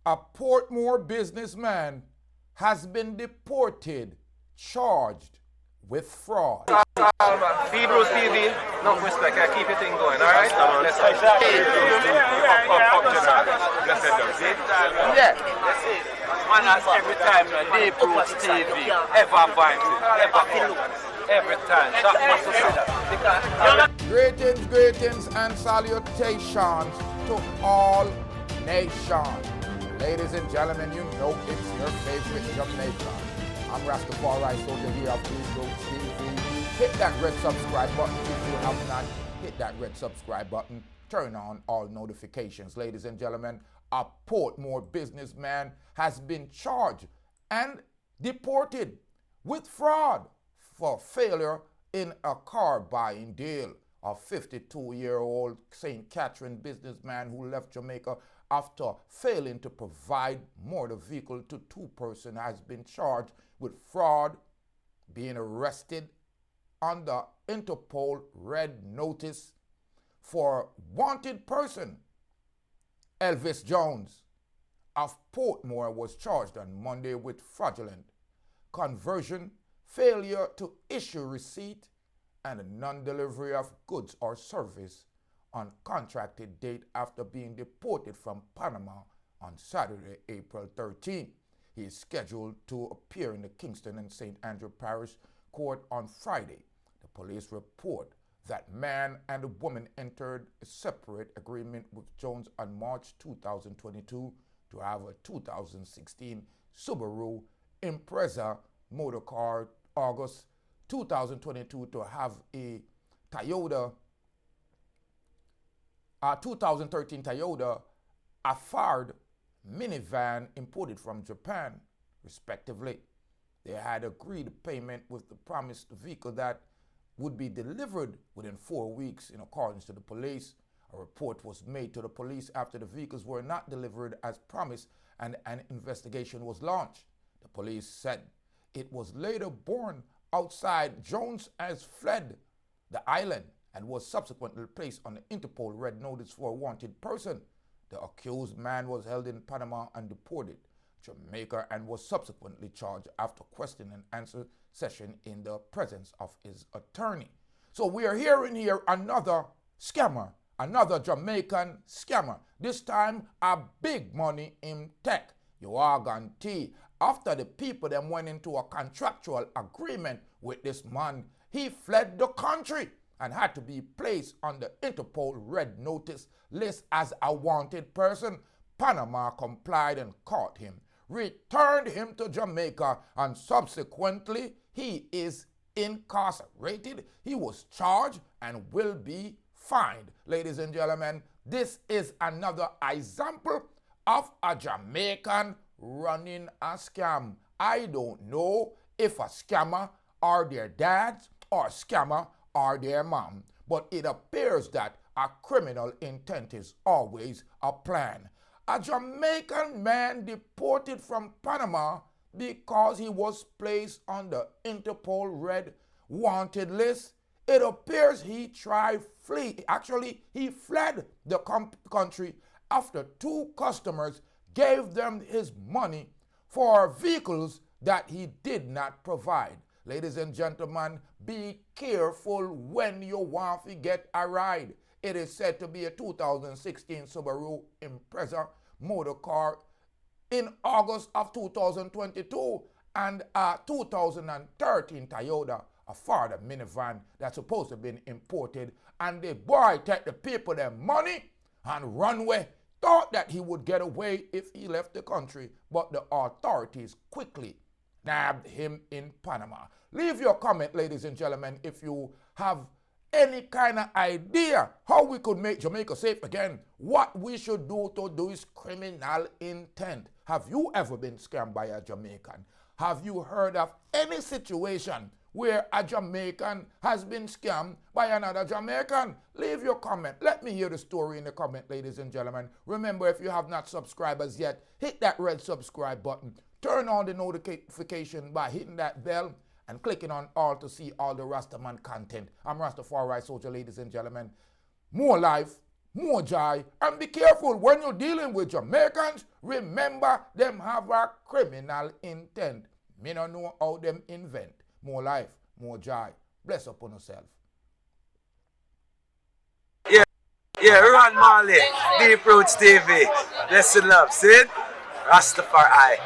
A Portmore businessman has been deported, charged with fraud. Hebrews TV, no respect, I keep your thing going, alright? Let's go. Yeah. Man has every time Hebrews TV, ever vibes, every time. That must Greetings and salutations to all nations. Ladies and gentlemen, you know it's your favorite Jamaican. I'm Rastafari, soldier here of Reggae TV. Hit that red subscribe button if you have not. Hit that red subscribe button. Turn on all notifications. Ladies and gentlemen, a Portmore businessman has been charged and deported with fraud for failure in a car buying deal. A 52-year-old St. Catherine businessman who left Jamaica after failing to provide motor vehicle to two persons has been charged with fraud, being arrested under Interpol red notice for wanted person. Elvis Jones of Portmore was charged on Monday with fraudulent conversion, failure to issue receipt, and a non-delivery of goods or service on contracted date after being deported from Panama on Saturday, April 13. He is scheduled to appear in the Kingston and St. Andrew Parish Court on Friday. The police report that man and woman entered a separate agreement with Jones on March 2022 to have a 2016 Subaru Impreza motor car, August 2022 to have a 2013 Toyota Aphard minivan imported from Japan, respectively. They had agreed payment with the promised vehicle that would be delivered within 4 weeks in accordance to the police. A report was made to the police after the vehicles were not delivered as promised and an investigation was launched. The police said it was later born outside. Jones has fled the island and was subsequently placed on the Interpol red notice for a wanted person. The accused man was held in Panama and deported Jamaica and was subsequently charged after question and answer session in the presence of his attorney. So we are hearing here another scammer, another Jamaican scammer, this time a big money in tech. You are guarantee after the people then went into a contractual agreement with this man, he fled the country and had to be placed on the Interpol red notice list as a wanted person. Panama complied and caught him, returned him to Jamaica, and subsequently he is incarcerated. He was charged and will be fined. Ladies and gentlemen, this is another example of a Jamaican running a scam. I don't know if a scammer are their dads or a scammer are their mom, but it appears that a criminal intent is always a plan. A Jamaican man deported from Panama because he was placed on the Interpol red wanted list. It appears he tried flee. Actually, he fled the country after two customers gave them his money for vehicles that he did not provide. Ladies and gentlemen, be careful when you want to get a ride. It is said to be a 2016 Subaru Impreza motor car in August of 2022 and a 2013 Toyota Aphard minivan that's supposed to have been imported, and the boy take the people their money and run away. Thought that he would get away if he left the country, but the authorities quickly nabbed him in Panama. Leave your comment, ladies and gentlemen, if you have any kind of idea how we could make Jamaica safe again. What we should do to do is criminal intent. Have you ever been scammed by a Jamaican? Have you heard of any situation where a Jamaican has been scammed by another Jamaican? Leave your comment. Let me hear the story in the comment, ladies and gentlemen. Remember, if you have not subscribed as yet, hit that red subscribe button. Turn on the notification by hitting that bell and clicking on all to see all the Rastaman content. I'm Rastafari Soldier, ladies and gentlemen. More life, more joy, and be careful when you're dealing with Jamaicans. Remember, them have a criminal intent. Me no know how them invent. More life, more joy. Bless upon yourself. Yeah, Ron Marley, Deep Roots TV. Bless and love, see it? Rastafari.